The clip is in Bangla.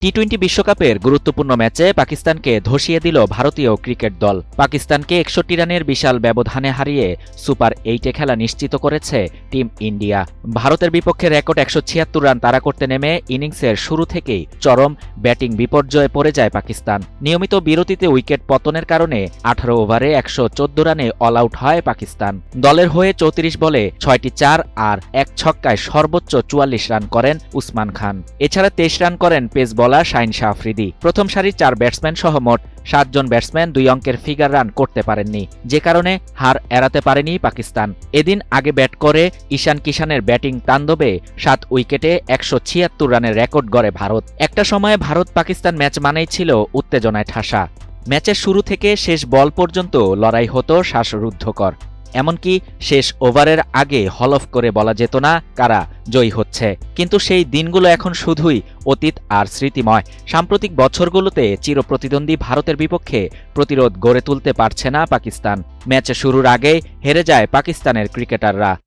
টি-টোয়েন্টি বিশ্বকাপের গুরুত্বপূর্ণ ম্যাচে পাকিস্তানকে ধসিয়ে দিল ভারতীয় ক্রিকেট দল। পাকিস্তানকে ৬১ রানের বিশাল ব্যবধানে হারিয়ে সুপার ৮-এ খেলা নিশ্চিত করেছে টিম ইন্ডিয়া। ভারতের বিপক্ষে রেকর্ড ১৭৬ রান তাড়া করতে নেমে ইনিংসের শুরু থেকেই চরম ব্যাটিং বিপর্যয়ে পড়ে যায় পাকিস্তান। নিয়মিত বিরতিতে উইকেট পতনের কারণে ১৮ ওভারে ১১৪ রানে অল আউট হয় পাকিস্তান। দলের হয়ে ৩৪ বলে ৬টি ৪ আর ১ ছক্কায় সর্বোচ্চ ৪৪ রান করেন উসমান খান। এছাড়া ২৩ রান করেন পেস বলার শাহিন শাহ আফ্রিদি। প্রথম সারির ৪ ব্যাটসম্যান সহ মোট ৭ জন ব্যাটসম্যান ২ অঙ্কের ফিগার রান করতে পারেননি, যে কারণে হার এড়াতে পারেনি পাকিস্তান। এদিন আগে ব্যাট করে ঈশান কিষানের ব্যাটিং তাণ্ডবে ৭ উইকেটে ১৭৬ রানের রেকর্ড গড়ে ভারত। একটা সময়ে ভারত পাকিস্তান ম্যাচ মানেই ছিল উত্তেজনায় ঠাসা। ম্যাচের শুরু থেকে শেষ বল পর্যন্ত লড়াই হতো শ্বাসরুদ্ধকর। এমনকি শেষ ওভারের আগে হলফ করে বলা যেত না কারা জয়ী হচ্ছে। কিন্তু সেই দিনগুলো এখন শুধুই অতীত আর স্মৃতিময়। সাম্প্রতিক বছরগুলোতে চিরপ্রতিদ্বন্দ্বী ভারতের বিপক্ষে প্রতিরোধ গড়ে তুলতে পারছে না পাকিস্তান। ম্যাচ শুরুর আগেই হেরে যায় পাকিস্তানের ক্রিকেটাররা।